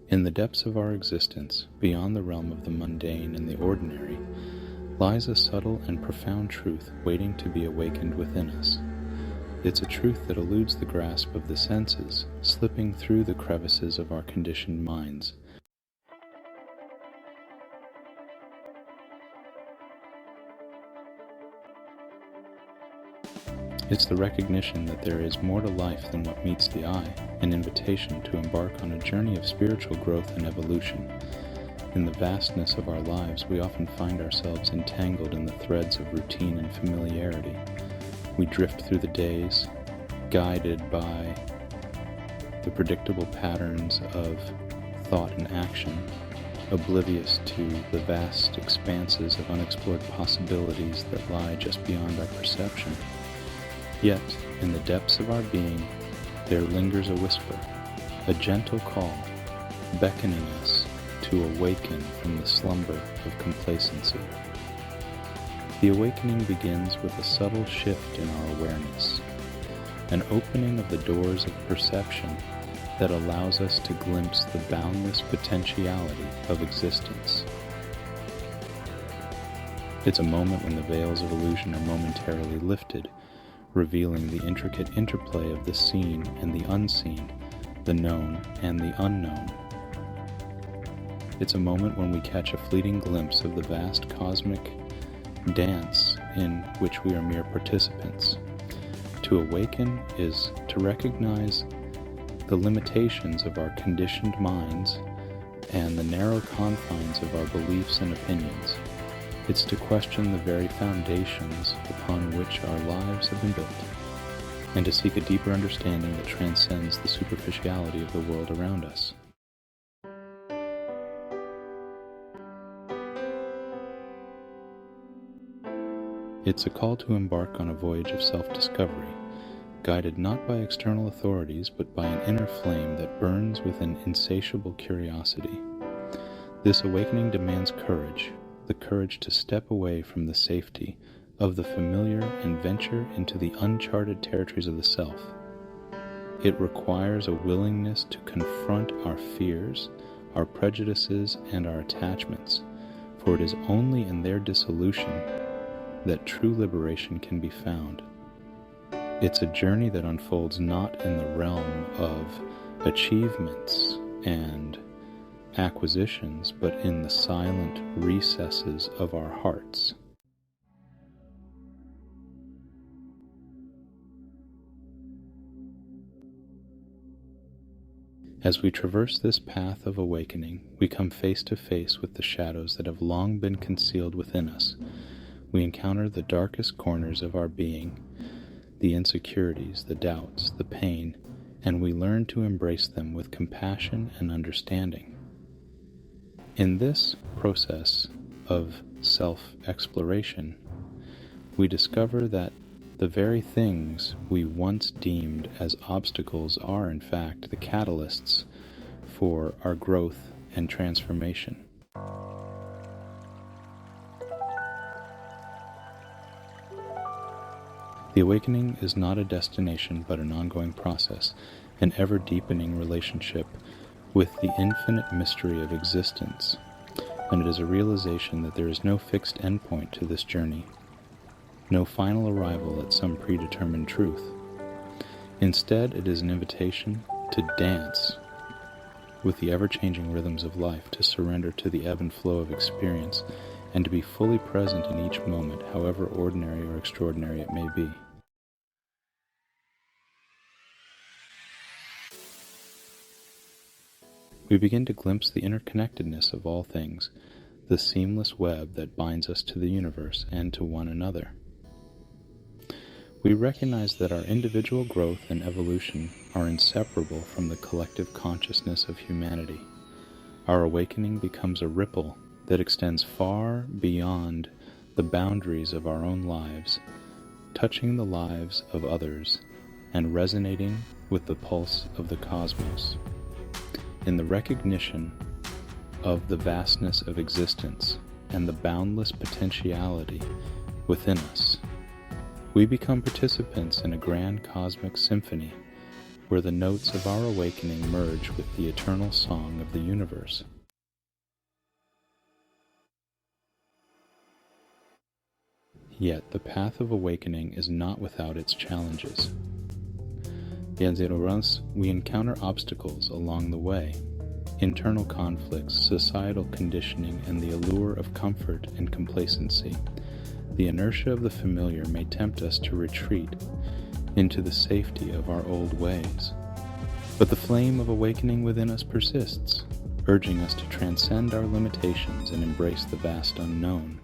In the depths of our existence, beyond the realm of the mundane and the ordinary, lies a subtle and profound truth waiting to be awakened within us. It's a truth that eludes the grasp of the senses, slipping through the crevices of our conditioned minds. It's the recognition that there is more to life than what meets the eye, an invitation to embark on a journey of spiritual growth and evolution. In the vastness of our lives, we often find ourselves entangled in the threads of routine and familiarity. We drift through the days, guided by the predictable patterns of thought and action, oblivious to the vast expanses of unexplored possibilities that lie just beyond our perception. Yet, in the depths of our being, there lingers a whisper, a gentle call, beckoning us to awaken from the slumber of complacency. The awakening begins with a subtle shift in our awareness, an opening of the doors of perception that allows us to glimpse the boundless potentiality of existence. It's a moment when the veils of illusion are momentarily lifted, revealing the intricate interplay of the seen and the unseen, the known and the unknown. It's a moment when we catch a fleeting glimpse of the vast cosmic dance in which we are mere participants. To awaken is to recognize the limitations of our conditioned minds and the narrow confines of our beliefs and opinions. It's to question the very foundations upon which our lives have been built, and to seek a deeper understanding that transcends the superficiality of the world around us. It's a call to embark on a voyage of self-discovery, guided not by external authorities, but by an inner flame that burns with an insatiable curiosity. This awakening demands courage, the courage to step away from the safety of the familiar and venture into the uncharted territories of the self. It requires a willingness to confront our fears, our prejudices, and our attachments, for it is only in their dissolution that true liberation can be found. It's a journey that unfolds not in the realm of achievements and acquisitions, but in the silent recesses of our hearts. As we traverse this path of awakening, we come face to face with the shadows that have long been concealed within us. We encounter the darkest corners of our being, the insecurities, the doubts, the pain, and we learn to embrace them with compassion and understanding. In this process of self-exploration, we discover that the very things we once deemed as obstacles are in fact the catalysts for our growth and transformation. The awakening is not a destination but an ongoing process, an ever-deepening relationship with the infinite mystery of existence, and it is a realization that there is no fixed endpoint to this journey, no final arrival at some predetermined truth. Instead, it is an invitation to dance with the ever-changing rhythms of life, to surrender to the ebb and flow of experience, and to be fully present in each moment, however ordinary or extraordinary it may be. We begin to glimpse the interconnectedness of all things, the seamless web that binds us to the universe and to one another. We recognize that our individual growth and evolution are inseparable from the collective consciousness of humanity. Our awakening becomes a ripple that extends far beyond the boundaries of our own lives, touching the lives of others and resonating with the pulse of the cosmos. In the recognition of the vastness of existence and the boundless potentiality within us, we become participants in a grand cosmic symphony where the notes of our awakening merge with the eternal song of the universe. Yet the path of awakening is not without its challenges. We encounter obstacles along the way, internal conflicts, societal conditioning, and the allure of comfort and complacency. The inertia of the familiar may tempt us to retreat into the safety of our old ways. But the flame of awakening within us persists, urging us to transcend our limitations and embrace the vast unknown.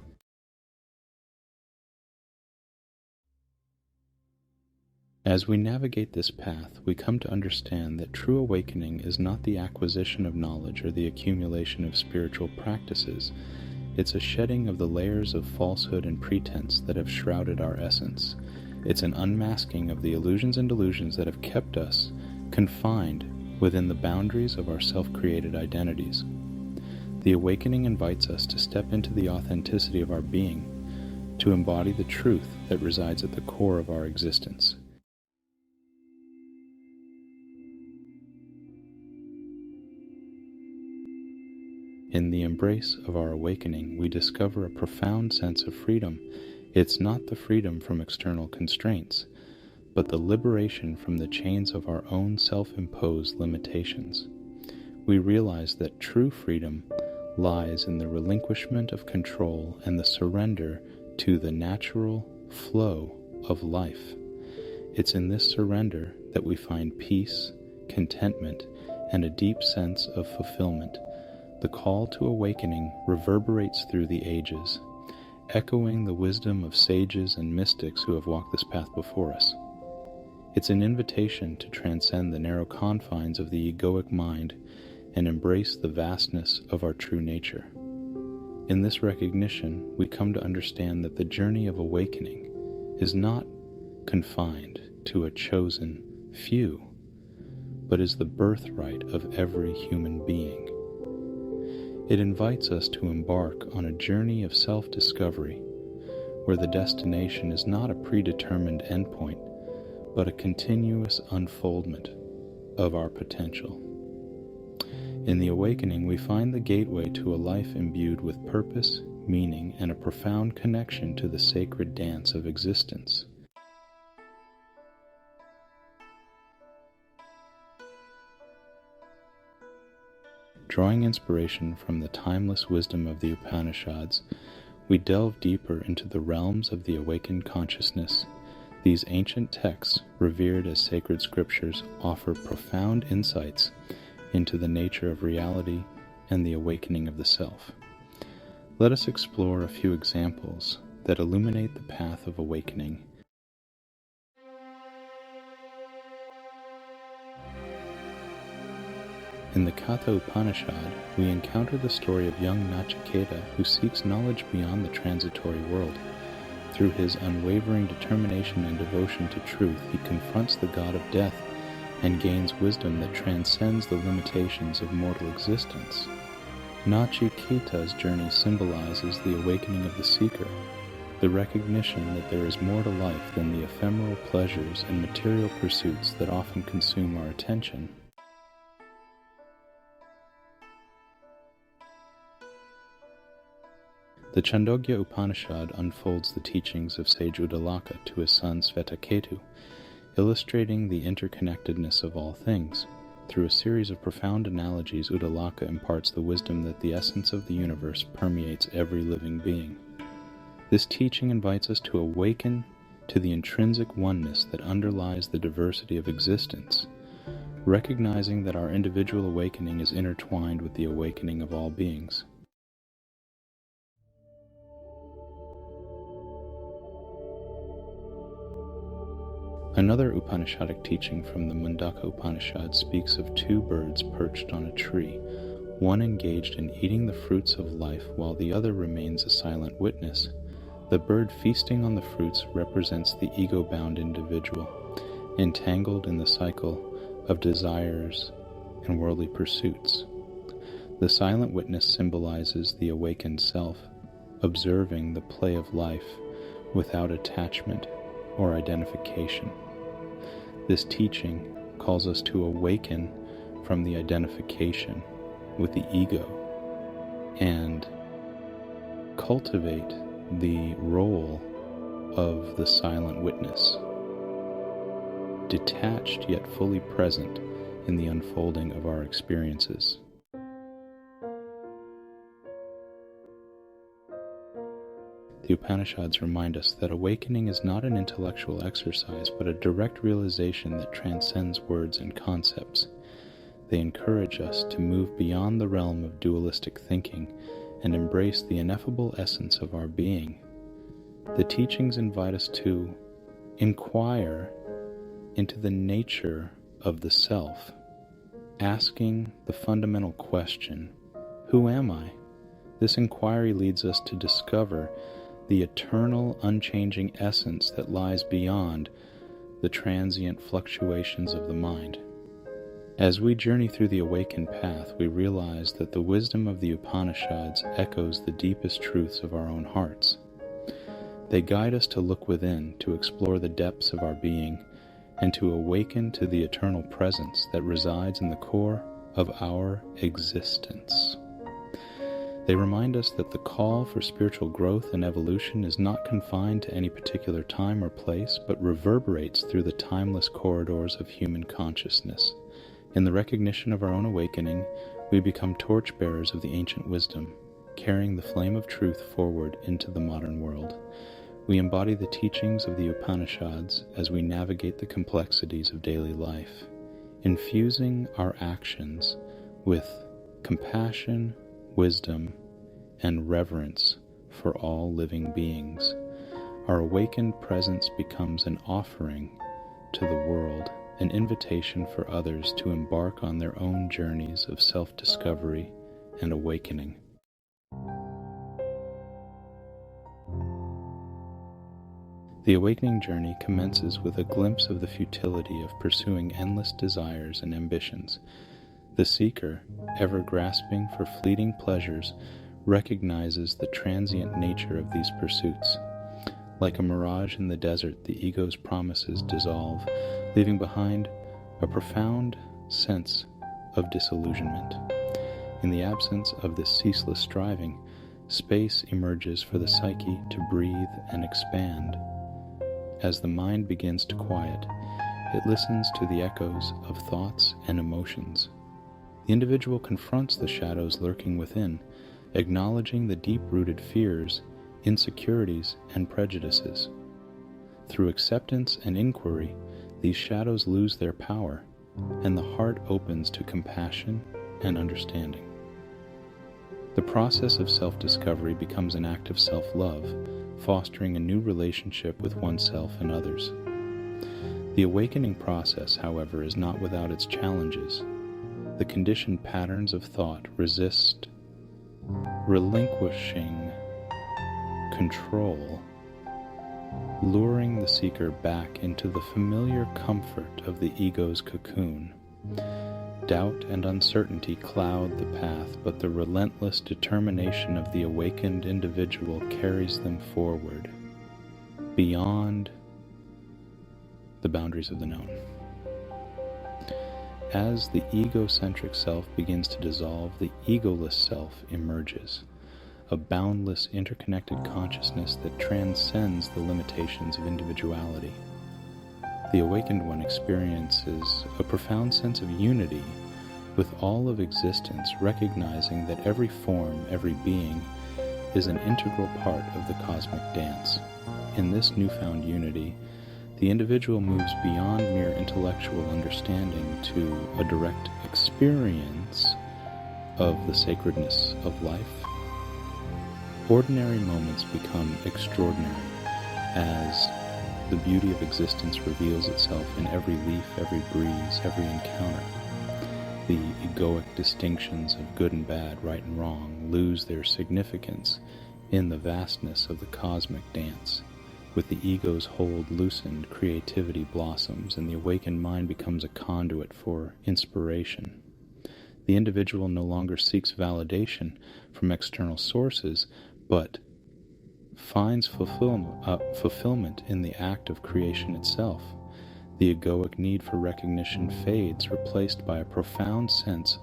As we navigate this path, we come to understand that true awakening is not the acquisition of knowledge or the accumulation of spiritual practices. It's a shedding of the layers of falsehood and pretense that have shrouded our essence. It's an unmasking of the illusions and delusions that have kept us confined within the boundaries of our self-created identities. The awakening invites us to step into the authenticity of our being, to embody the truth that resides at the core of our existence. In the embrace of our awakening, we discover a profound sense of freedom. It's not the freedom from external constraints, but the liberation from the chains of our own self-imposed limitations. We realize that true freedom lies in the relinquishment of control and the surrender to the natural flow of life. It's in this surrender that we find peace, contentment, and a deep sense of fulfillment. The call to awakening reverberates through the ages, echoing the wisdom of sages and mystics who have walked this path before us. It's an invitation to transcend the narrow confines of the egoic mind and embrace the vastness of our true nature. In this recognition, we come to understand that the journey of awakening is not confined to a chosen few, but is the birthright of every human being. It invites us to embark on a journey of self-discovery, where the destination is not a predetermined endpoint, but a continuous unfoldment of our potential. In the awakening, we find the gateway to a life imbued with purpose, meaning, and a profound connection to the sacred dance of existence. Drawing inspiration from the timeless wisdom of the Upanishads, we delve deeper into the realms of the awakened consciousness. These ancient texts, revered as sacred scriptures, offer profound insights into the nature of reality and the awakening of the self. Let us explore a few examples that illuminate the path of awakening. In the Katha Upanishad, we encounter the story of young Nachiketa who seeks knowledge beyond the transitory world. Through his unwavering determination and devotion to truth, he confronts the god of death and gains wisdom that transcends the limitations of mortal existence. Nachiketa's journey symbolizes the awakening of the seeker, the recognition that there is more to life than the ephemeral pleasures and material pursuits that often consume our attention. The Chandogya Upanishad unfolds the teachings of sage Uddalaka to his son Svetaketu, illustrating the interconnectedness of all things. Through a series of profound analogies, Uddalaka imparts the wisdom that the essence of the universe permeates every living being. This teaching invites us to awaken to the intrinsic oneness that underlies the diversity of existence, recognizing that our individual awakening is intertwined with the awakening of all beings. Another Upanishadic teaching from the Mundaka Upanishad speaks of two birds perched on a tree, one engaged in eating the fruits of life while the other remains a silent witness. The bird feasting on the fruits represents the ego-bound individual, entangled in the cycle of desires and worldly pursuits. The silent witness symbolizes the awakened self, observing the play of life without attachment or identification. This teaching calls calls us to awaken from the identification with the ego and cultivate the role of the silent witness, detached yet fully present in the unfolding of our experiences. The Upanishads remind us that awakening is not an intellectual exercise, but a direct realization that transcends words and concepts. They encourage us to move beyond the realm of dualistic thinking and embrace the ineffable essence of our being. The teachings invite us to inquire into the nature of the self, asking the fundamental question, who am I? This inquiry leads us to discover the eternal, unchanging essence that lies beyond the transient fluctuations of the mind. As we journey through the awakened path, we realize that the wisdom of the Upanishads echoes the deepest truths of our own hearts. They guide us to look within, to explore the depths of our being, and to awaken to the eternal presence that resides in the core of our existence. They remind us that the call for spiritual growth and evolution is not confined to any particular time or place, but reverberates through the timeless corridors of human consciousness. In the recognition of our own awakening, we become torchbearers of the ancient wisdom, carrying the flame of truth forward into the modern world. We embody the teachings of the Upanishads as we navigate the complexities of daily life, infusing our actions with compassion, wisdom, and reverence for all living beings. Our awakened presence becomes an offering to the world, an invitation for others to embark on their own journeys of self-discovery and awakening. The awakening journey commences with a glimpse of the futility of pursuing endless desires and ambitions. The seeker, ever grasping for fleeting pleasures, recognizes the transient nature of these pursuits. Like a mirage in the desert, the ego's promises dissolve, leaving behind a profound sense of disillusionment. In the absence of this ceaseless striving, space emerges for the psyche to breathe and expand. As the mind begins to quiet, it listens to the echoes of thoughts and emotions. The individual confronts the shadows lurking within, acknowledging the deep-rooted fears, insecurities, and prejudices. Through acceptance and inquiry, these shadows lose their power, and the heart opens to compassion and understanding. The process of self-discovery becomes an act of self-love, fostering a new relationship with oneself and others. The awakening process, however, is not without its challenges. The conditioned patterns of thought resist relinquishing control, luring the seeker back into the familiar comfort of the ego's cocoon. Doubt and uncertainty cloud the path, but the relentless determination of the awakened individual carries them forward, beyond the boundaries of the known. As the egocentric self begins to dissolve, the egoless self emerges, a boundless, interconnected consciousness that transcends the limitations of individuality. The awakened one experiences a profound sense of unity with all of existence, recognizing that every form, every being, is an integral part of the cosmic dance. In this newfound unity, the individual moves beyond mere intellectual understanding to a direct experience of the sacredness of life. Ordinary moments become extraordinary as the beauty of existence reveals itself in every leaf, every breeze, every encounter. The egoic distinctions of good and bad, right and wrong, lose their significance in the vastness of the cosmic dance. With the ego's hold loosened, creativity blossoms, and the awakened mind becomes a conduit for inspiration. The individual no longer seeks validation from external sources, but finds fulfillment in the act of creation itself. The egoic need for recognition fades, replaced by a profound sense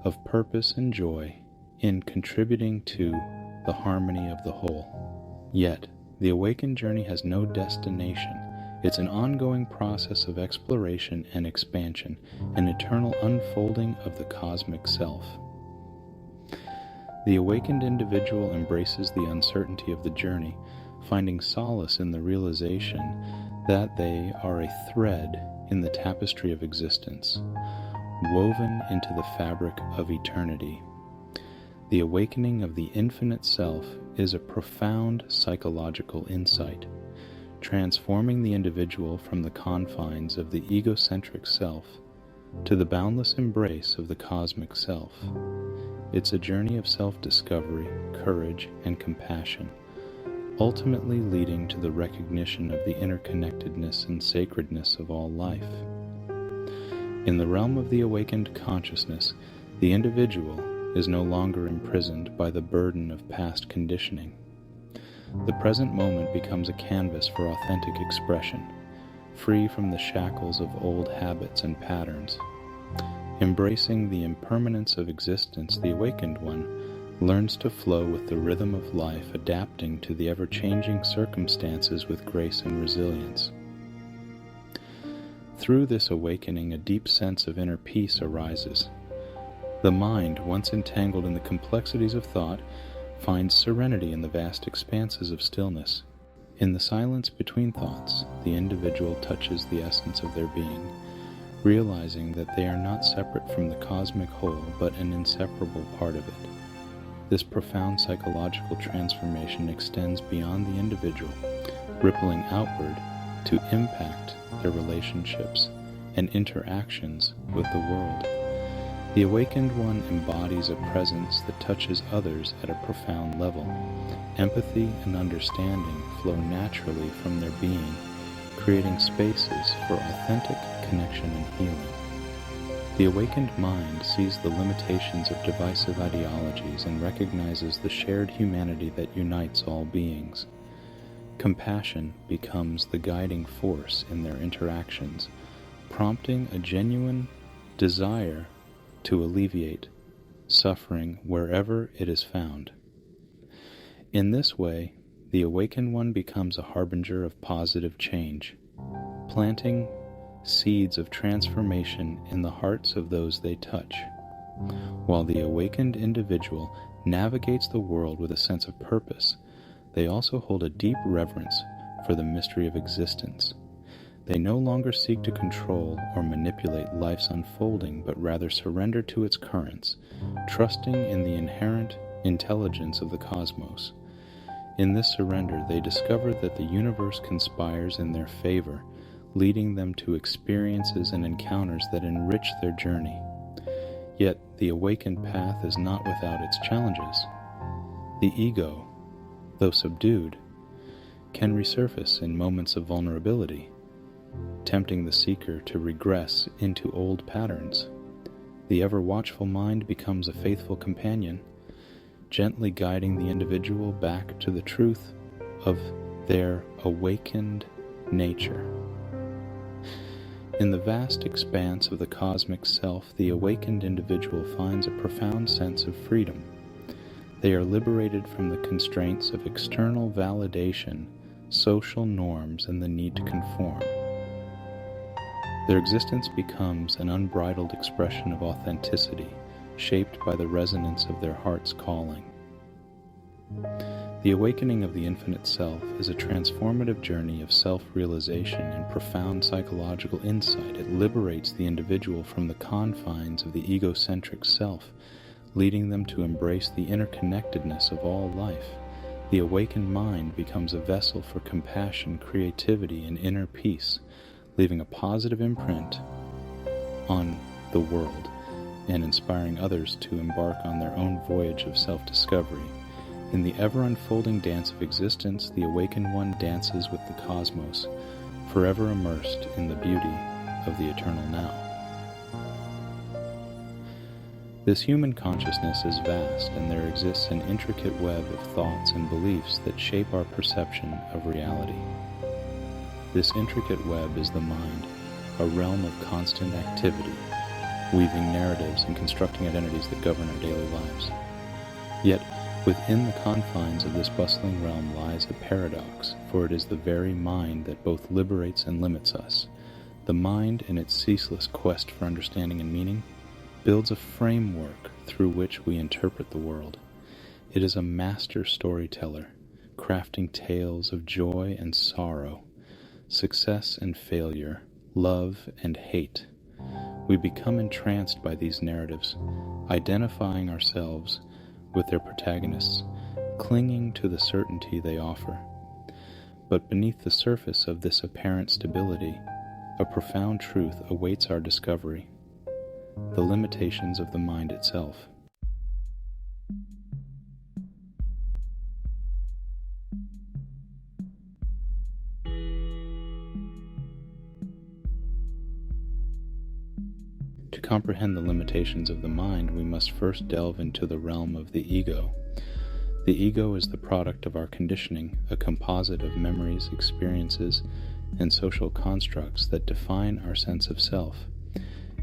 of purpose and joy in contributing to the harmony of the whole. Yet, the awakened journey has no destination. It's an ongoing process of exploration and expansion, an eternal unfolding of the cosmic self. The awakened individual embraces the uncertainty of the journey, finding solace in the realization that they are a thread in the tapestry of existence, woven into the fabric of eternity. The awakening of the infinite self is a profound psychological insight, transforming the individual from the confines of the egocentric self to the boundless embrace of the cosmic self. It's a journey of self-discovery, courage, and compassion, ultimately leading to the recognition of the interconnectedness and sacredness of all life. In the realm of the awakened consciousness, the individual is no longer imprisoned by the burden of past conditioning. The present moment becomes a canvas for authentic expression, free from the shackles of old habits and patterns. Embracing the impermanence of existence, the awakened one learns to flow with the rhythm of life, adapting to the ever-changing circumstances with grace and resilience. Through this awakening, a deep sense of inner peace arises. The mind, once entangled in the complexities of thought, finds serenity in the vast expanses of stillness. In the silence between thoughts, the individual touches the essence of their being, realizing that they are not separate from the cosmic whole, but an inseparable part of it. This profound psychological transformation extends beyond the individual, rippling outward to impact their relationships and interactions with the world. The awakened one embodies a presence that touches others at a profound level. Empathy and understanding flow naturally from their being, creating spaces for authentic connection and healing. The awakened mind sees the limitations of divisive ideologies and recognizes the shared humanity that unites all beings. Compassion becomes the guiding force in their interactions, prompting a genuine desire to alleviate suffering wherever it is found. In this way, the awakened one becomes a harbinger of positive change, planting seeds of transformation in the hearts of those they touch. While the awakened individual navigates the world with a sense of purpose, they also hold a deep reverence for the mystery of existence. They no longer seek to control or manipulate life's unfolding, but rather surrender to its currents, trusting in the inherent intelligence of the cosmos. In this surrender, they discover that the universe conspires in their favor, leading them to experiences and encounters that enrich their journey. Yet, the awakened path is not without its challenges. The ego, though subdued, can resurface in moments of vulnerability, tempting the seeker to regress into old patterns. The ever-watchful mind becomes a faithful companion, gently guiding the individual back to the truth of their awakened nature. In the vast expanse of the cosmic self, the awakened individual finds a profound sense of freedom. They are liberated from the constraints of external validation, social norms, and the need to conform. Their existence becomes an unbridled expression of authenticity, shaped by the resonance of their heart's calling. The awakening of the infinite self is a transformative journey of self-realization and profound psychological insight. It liberates the individual from the confines of the egocentric self, leading them to embrace the interconnectedness of all life. The awakened mind becomes a vessel for compassion, creativity, and inner peace, leaving a positive imprint on the world and inspiring others to embark on their own voyage of self-discovery. In the ever-unfolding dance of existence, the awakened one dances with the cosmos, forever immersed in the beauty of the eternal now. This human consciousness is vast, and there exists an intricate web of thoughts and beliefs that shape our perception of reality. This intricate web is the mind, a realm of constant activity, weaving narratives and constructing identities that govern our daily lives. Yet, within the confines of this bustling realm lies a paradox, for it is the very mind that both liberates and limits us. The mind, in its ceaseless quest for understanding and meaning, builds a framework through which we interpret the world. It is a master storyteller, crafting tales of joy and sorrow, success and failure, love and hate. We become entranced by these narratives, identifying ourselves with their protagonists, clinging to the certainty they offer. But beneath the surface of this apparent stability, a profound truth awaits our discovery: the limitations of the mind itself. To comprehend the limitations of the mind, we must first delve into the realm of the ego. The ego is the product of our conditioning, a composite of memories, experiences, and social constructs that define our sense of self.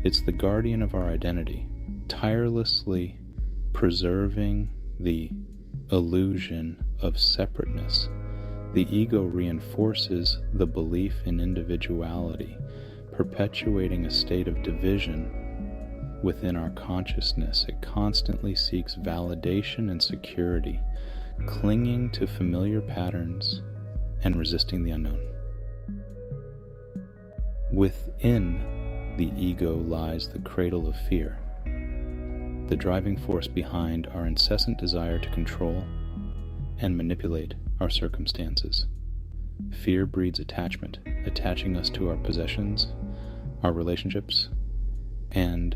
It's the guardian of our identity, tirelessly preserving the illusion of separateness. The ego reinforces the belief in individuality, perpetuating a state of division within our consciousness. It constantly seeks validation and security, clinging to familiar patterns and resisting the unknown. Within the ego lies the cradle of fear, the driving force behind our incessant desire to control and manipulate our circumstances. Fear breeds attachment, attaching us to our possessions, our relationships, and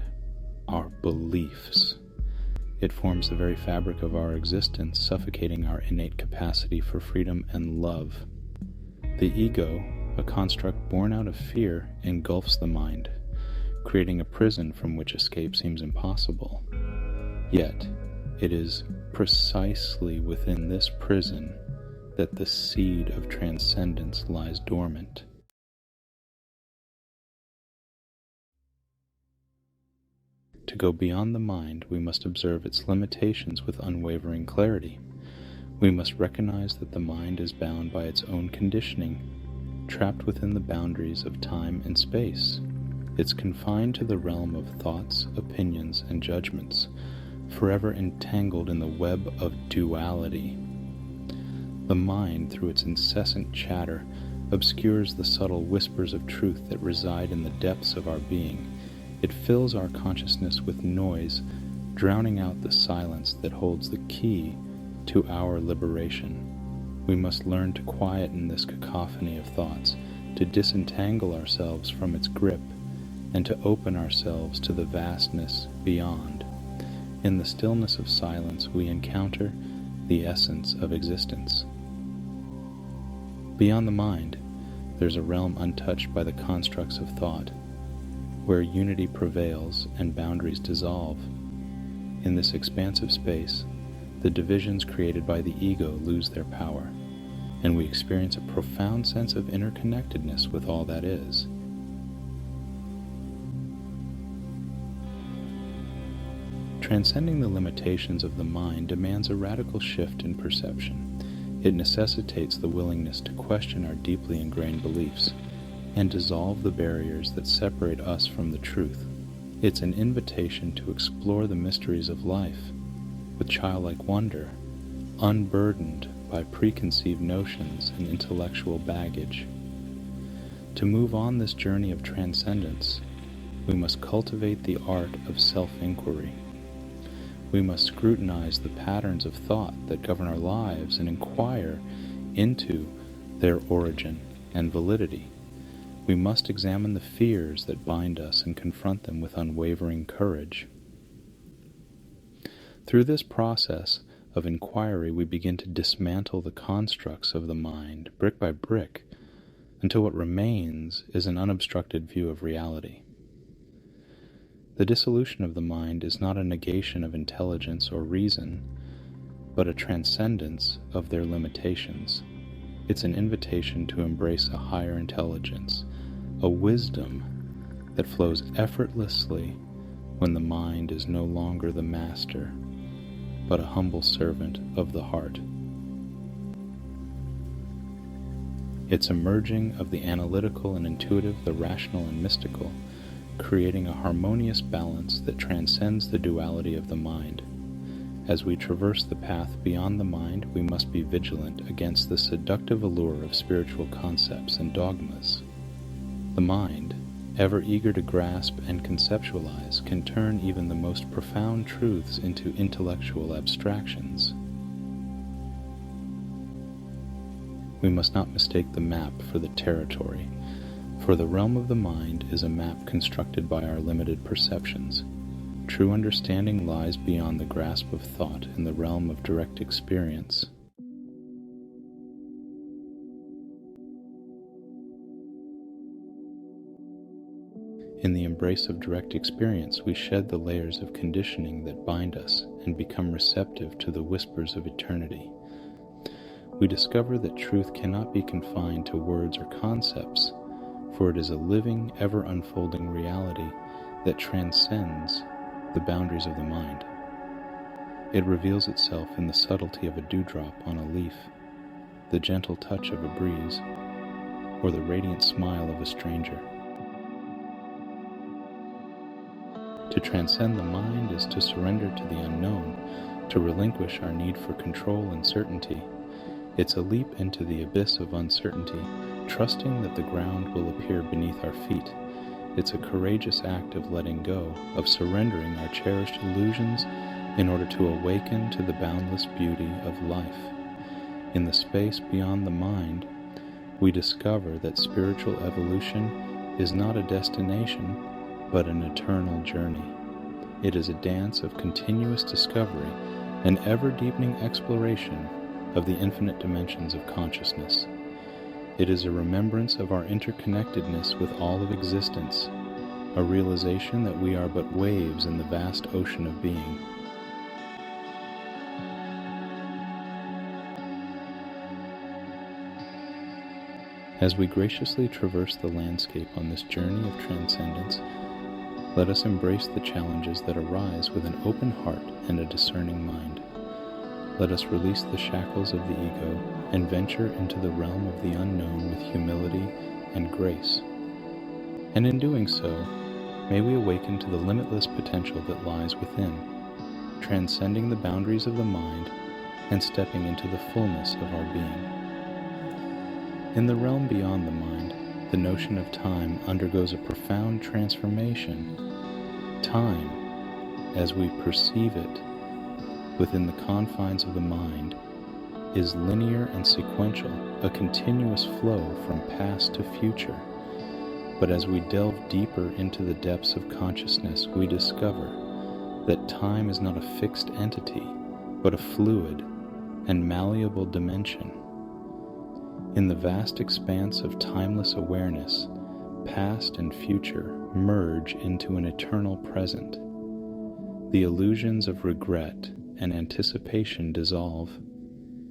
our beliefs. It forms the very fabric of our existence, suffocating our innate capacity for freedom and love. The ego, a construct born out of fear, engulfs the mind, creating a prison from which escape seems impossible. Yet, it is precisely within this prison that the seed of transcendence lies dormant. To go beyond the mind, we must observe its limitations with unwavering clarity. We must recognize that the mind is bound by its own conditioning, trapped within the boundaries of time and space. It's confined to the realm of thoughts, opinions, and judgments, forever entangled in the web of duality. The mind, through its incessant chatter, obscures the subtle whispers of truth that reside in the depths of our being. It fills our consciousness with noise, drowning out the silence that holds the key to our liberation. We must learn to quieten this cacophony of thoughts, to disentangle ourselves from its grip, and to open ourselves to the vastness beyond. In the stillness of silence, we encounter the essence of existence. Beyond the mind, there's a realm untouched by the constructs of thought, where unity prevails and boundaries dissolve. In this expansive space, the divisions created by the ego lose their power, and we experience a profound sense of interconnectedness with all that is. Transcending the limitations of the mind demands a radical shift in perception. It necessitates the willingness to question our deeply ingrained beliefs and dissolve the barriers that separate us from the truth. It's an invitation to explore the mysteries of life with childlike wonder, unburdened by preconceived notions and intellectual baggage. To move on this journey of transcendence, we must cultivate the art of self-inquiry. We must scrutinize the patterns of thought that govern our lives and inquire into their origin and validity. We must examine the fears that bind us and confront them with unwavering courage. Through this process of inquiry, we begin to dismantle the constructs of the mind, brick by brick, until what remains is an unobstructed view of reality. The dissolution of the mind is not a negation of intelligence or reason, but a transcendence of their limitations. It's an invitation to embrace a higher intelligence, a wisdom that flows effortlessly when the mind is no longer the master, but a humble servant of the heart. It's a merging of the analytical and intuitive, the rational and mystical, creating a harmonious balance that transcends the duality of the mind. As we traverse the path beyond the mind, we must be vigilant against the seductive allure of spiritual concepts and dogmas. The mind, ever eager to grasp and conceptualize, can turn even the most profound truths into intellectual abstractions. We must not mistake the map for the territory, for the realm of the mind is a map constructed by our limited perceptions. True understanding lies beyond the grasp of thought in the realm of direct experience. In the embrace of direct experience, we shed the layers of conditioning that bind us and become receptive to the whispers of eternity. We discover that truth cannot be confined to words or concepts, for it is a living, ever-unfolding reality that transcends the boundaries of the mind. It reveals itself in the subtlety of a dewdrop on a leaf, the gentle touch of a breeze, or the radiant smile of a stranger. To transcend the mind is to surrender to the unknown, to relinquish our need for control and certainty. It's a leap into the abyss of uncertainty, trusting that the ground will appear beneath our feet. It's a courageous act of letting go, of surrendering our cherished illusions in order to awaken to the boundless beauty of life. In the space beyond the mind, we discover that spiritual evolution is not a destination, but an eternal journey. It is a dance of continuous discovery, an ever-deepening exploration of the infinite dimensions of consciousness. It is a remembrance of our interconnectedness with all of existence, a realization that we are but waves in the vast ocean of being. As we graciously traverse the landscape on this journey of transcendence, let us embrace the challenges that arise with an open heart and a discerning mind. Let us release the shackles of the ego and venture into the realm of the unknown with humility and grace. And in doing so, may we awaken to the limitless potential that lies within, transcending the boundaries of the mind and stepping into the fullness of our being. In the realm beyond the mind, the notion of time undergoes a profound transformation. Time, as we perceive it within the confines of the mind, is linear and sequential, a continuous flow from past to future. But as we delve deeper into the depths of consciousness, we discover that time is not a fixed entity, but a fluid and malleable dimension. In the vast expanse of timeless awareness, past and future merge into an eternal present. The illusions of regret and anticipation dissolve,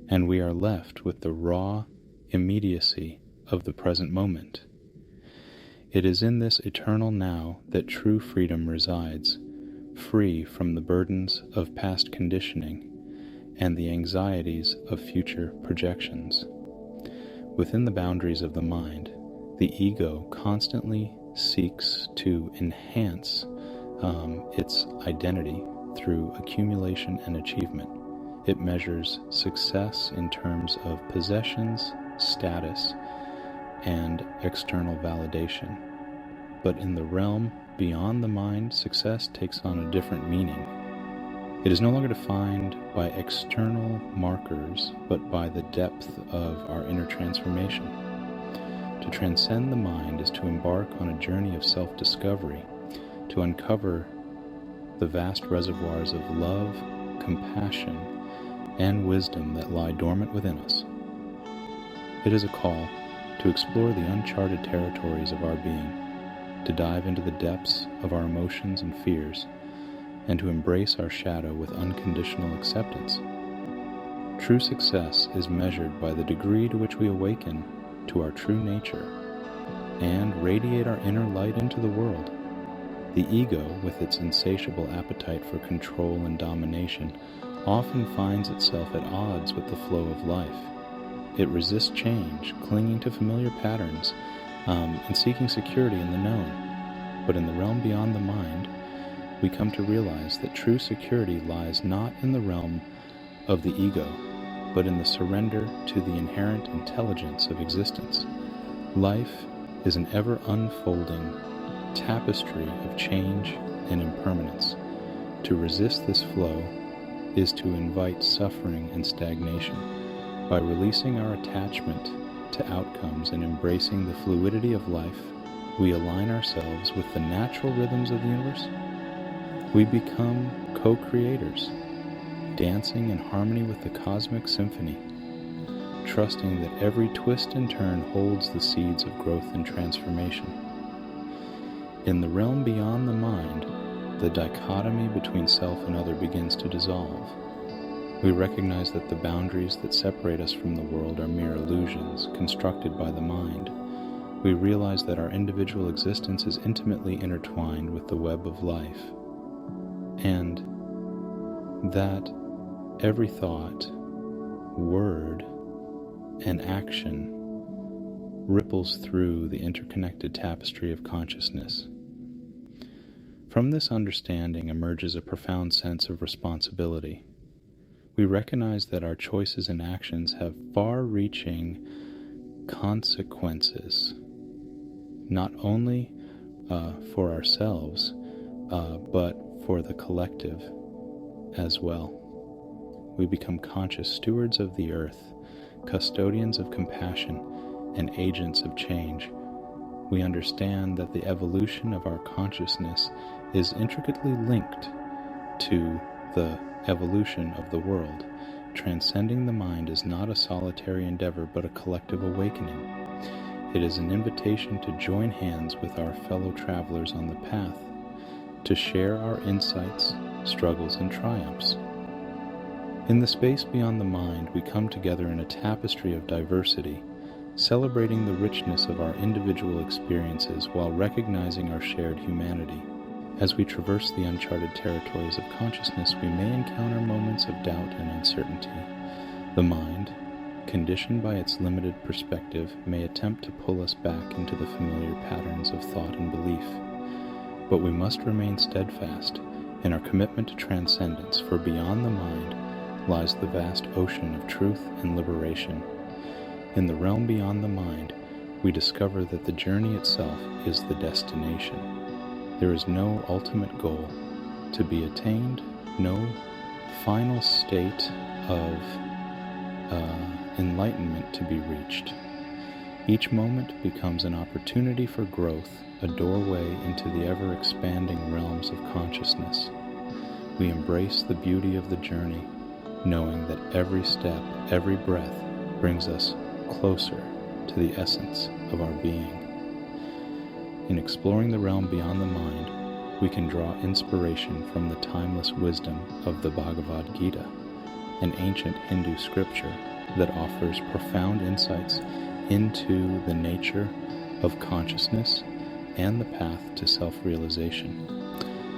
and we are left with the raw immediacy of the present moment. It is in this eternal now that true freedom resides, free from the burdens of past conditioning and the anxieties of future projections. Within the boundaries of the mind, the ego constantly seeks to enhance its identity through accumulation and achievement. It measures success in terms of possessions, status, and external validation. But in the realm beyond the mind, success takes on a different meaning. It is no longer defined by external markers, but by the depth of our inner transformation. To transcend the mind is to embark on a journey of self-discovery, to uncover the vast reservoirs of love, compassion, and wisdom that lie dormant within us. It is a call to explore the uncharted territories of our being, to dive into the depths of our emotions and fears, and to embrace our shadow with unconditional acceptance. True success is measured by the degree to which we awaken to our true nature, and radiate our inner light into the world. The ego, with its insatiable appetite for control and domination, often finds itself at odds with the flow of life. It resists change, clinging to familiar patterns, and seeking security in the known. But in the realm beyond the mind, we come to realize that true security lies not in the realm of the ego, but in the surrender to the inherent intelligence of existence. Life is an ever-unfolding tapestry of change and impermanence. To resist this flow is to invite suffering and stagnation. By releasing our attachment to outcomes and embracing the fluidity of life, we align ourselves with the natural rhythms of the universe. We become co-creators, dancing in harmony with the cosmic symphony, trusting that every twist and turn holds the seeds of growth and transformation. In the realm beyond the mind, the dichotomy between self and other begins to dissolve. We recognize that the boundaries that separate us from the world are mere illusions constructed by the mind. We realize that our individual existence is intimately intertwined with the web of life, and that every thought, word, and action ripples through the interconnected tapestry of consciousness. From this understanding emerges a profound sense of responsibility. We recognize that our choices and actions have far-reaching consequences, not only for ourselves, but for the collective as well. We become conscious stewards of the earth, custodians of compassion, and agents of change. We understand that the evolution of our consciousness is intricately linked to the evolution of the world. Transcending the mind is not a solitary endeavor, but a collective awakening. It is an invitation to join hands with our fellow travelers on the path, to share our insights, struggles, and triumphs. In the space beyond the mind, we come together in a tapestry of diversity, celebrating the richness of our individual experiences while recognizing our shared humanity. As we traverse the uncharted territories of consciousness, we may encounter moments of doubt and uncertainty. The mind, conditioned by its limited perspective, may attempt to pull us back into the familiar patterns of thought and belief. But we must remain steadfast in our commitment to transcendence, for beyond the mind lies the vast ocean of truth and liberation. In the realm beyond the mind, we discover that the journey itself is the destination. There is no ultimate goal to be attained, no final state of enlightenment to be reached. Each moment becomes an opportunity for growth, a doorway into the ever-expanding realms of consciousness. We embrace the beauty of the journey, knowing that every step, every breath brings us closer to the essence of our being. In exploring the realm beyond the mind, we can draw inspiration from the timeless wisdom of the Bhagavad Gita, an ancient Hindu scripture that offers profound insights into the nature of consciousness and the path to self-realization.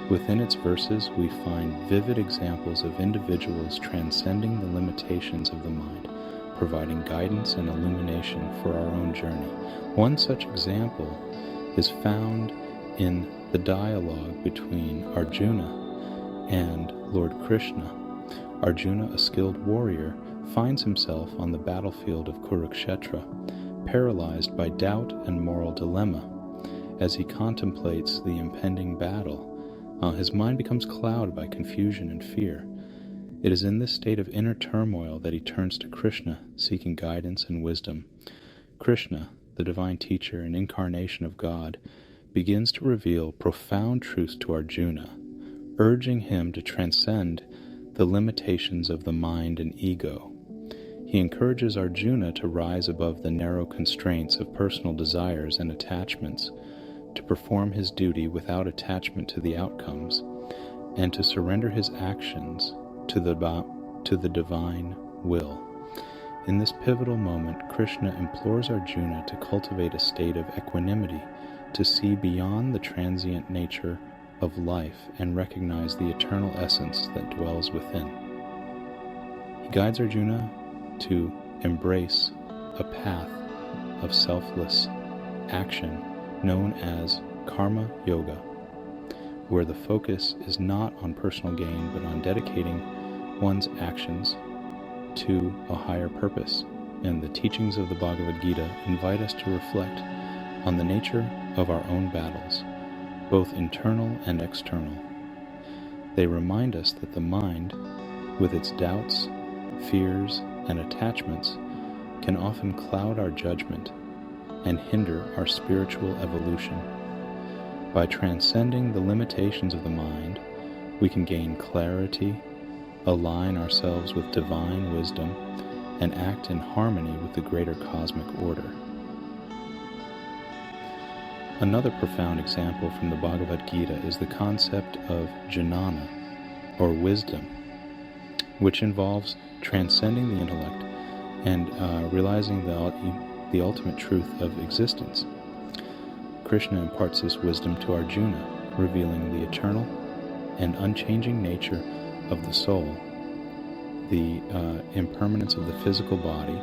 Within its verses, we find vivid examples of individuals transcending the limitations of the mind, providing guidance and illumination for our own journey. One such example is found in the dialogue between Arjuna and Lord Krishna. Arjuna, a skilled warrior, finds himself on the battlefield of Kurukshetra, paralyzed by doubt and moral dilemma. As he contemplates the impending battle, his mind becomes clouded by confusion and fear. It is in this state of inner turmoil that he turns to Krishna, seeking guidance and wisdom. Krishna, the divine teacher and incarnation of God, begins to reveal profound truths to Arjuna, urging him to transcend the limitations of the mind and ego. He encourages Arjuna to rise above the narrow constraints of personal desires and attachments, to perform his duty without attachment to the outcomes, and to surrender his actions to the divine will. In this pivotal moment, Krishna implores Arjuna to cultivate a state of equanimity, to see beyond the transient nature of life and recognize the eternal essence that dwells within. He guides Arjuna to embrace a path of selfless action known as karma yoga, where the focus is not on personal gain but on dedicating one's actions to a higher purpose. And the teachings of the Bhagavad Gita invite us to reflect on the nature of our own battles, both internal and external. They remind us that the mind, with its doubts, fears, and attachments, can often cloud our judgment and hinder our spiritual evolution. By transcending the limitations of the mind, we can gain clarity, align ourselves with divine wisdom, and act in harmony with the greater cosmic order. Another profound example from the Bhagavad Gita is the concept of jnana, or wisdom, which involves transcending the intellect and realizing the ultimate truth of existence. Krishna imparts this wisdom to Arjuna, revealing the eternal and unchanging nature of the soul, the impermanence of the physical body,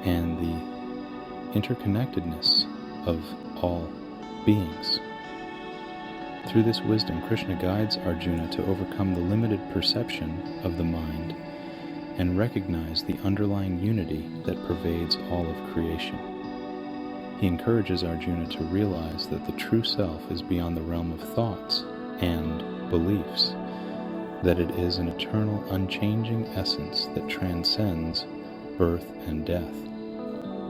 and the interconnectedness of all beings. Through this wisdom, Krishna guides Arjuna to overcome the limited perception of the mind and recognize the underlying unity that pervades all of creation. He encourages Arjuna to realize that the true self is beyond the realm of thoughts and beliefs, that it is an eternal, unchanging essence that transcends birth and death.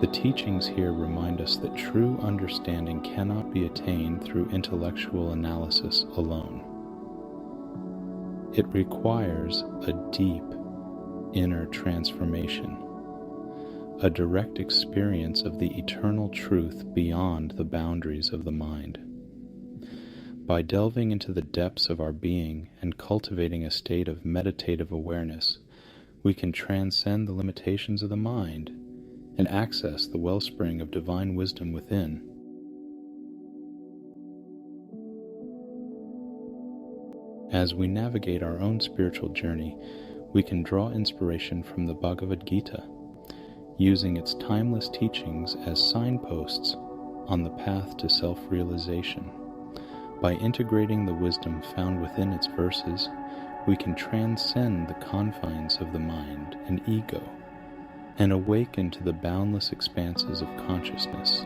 The teachings here remind us that true understanding cannot be attained through intellectual analysis alone. It requires a deep inner transformation, a direct experience of the eternal truth beyond the boundaries of the mind. By delving into the depths of our being and cultivating a state of meditative awareness, we can transcend the limitations of the mind and access the wellspring of divine wisdom within. As we navigate our own spiritual journey, we can draw inspiration from the Bhagavad Gita, using its timeless teachings as signposts on the path to self-realization. By integrating the wisdom found within its verses, we can transcend the confines of the mind and ego and awaken to the boundless expanses of consciousness.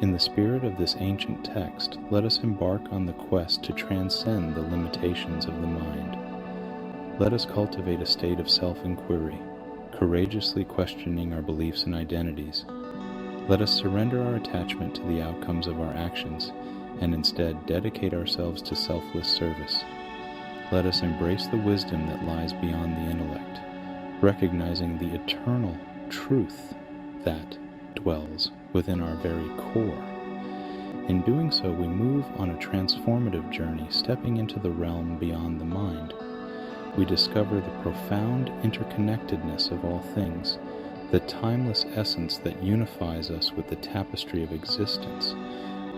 In the spirit of this ancient text, let us embark on the quest to transcend the limitations of the mind. Let us cultivate a state of self-inquiry, courageously questioning our beliefs and identities. Let us surrender our attachment to the outcomes of our actions and instead dedicate ourselves to selfless service. Let us embrace the wisdom that lies beyond the intellect, recognizing the eternal truth that dwells within our very core. In doing so, we move on a transformative journey, stepping into the realm beyond the mind. We discover the profound interconnectedness of all things, the timeless essence that unifies us with the tapestry of existence.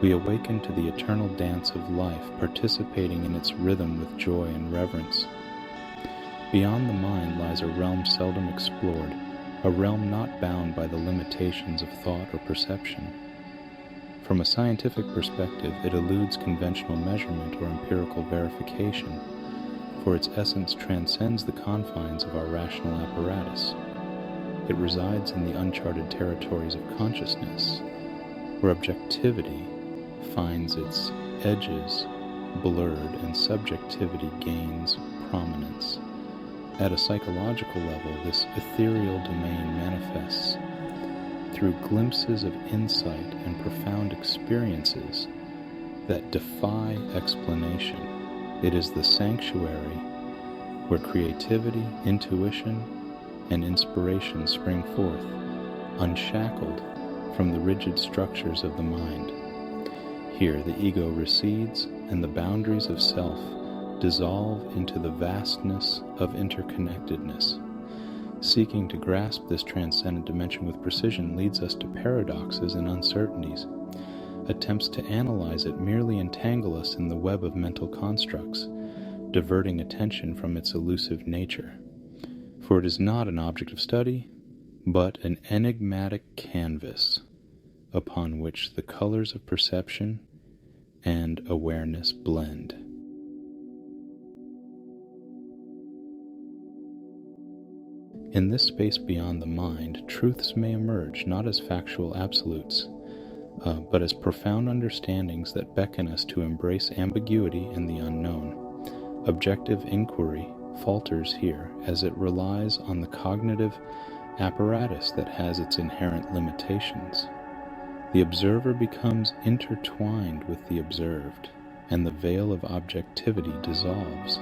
We awaken to the eternal dance of life, participating in its rhythm with joy and reverence. Beyond the mind lies a realm seldom explored, a realm not bound by the limitations of thought or perception. From a scientific perspective, it eludes conventional measurement or empirical verification, for its essence transcends the confines of our rational apparatus. It resides in the uncharted territories of consciousness, where objectivity finds its edges blurred and subjectivity gains prominence. At a psychological level, this ethereal domain manifests through glimpses of insight and profound experiences that defy explanation. It is the sanctuary where creativity, intuition, and inspiration spring forth, unshackled from the rigid structures of the mind. Here, the ego recedes and the boundaries of self dissolve into the vastness of interconnectedness. Seeking to grasp this transcendent dimension with precision leads us to paradoxes and uncertainties. Attempts to analyze it merely entangle us in the web of mental constructs, diverting attention from its elusive nature. For it is not an object of study, but an enigmatic canvas upon which the colors of perception and awareness blend. In this space beyond the mind, truths may emerge not as factual absolutes, but as profound understandings that beckon us to embrace ambiguity and the unknown. Objective inquiry falters here as it relies on the cognitive apparatus that has its inherent limitations. The observer becomes intertwined with the observed, and the veil of objectivity dissolves.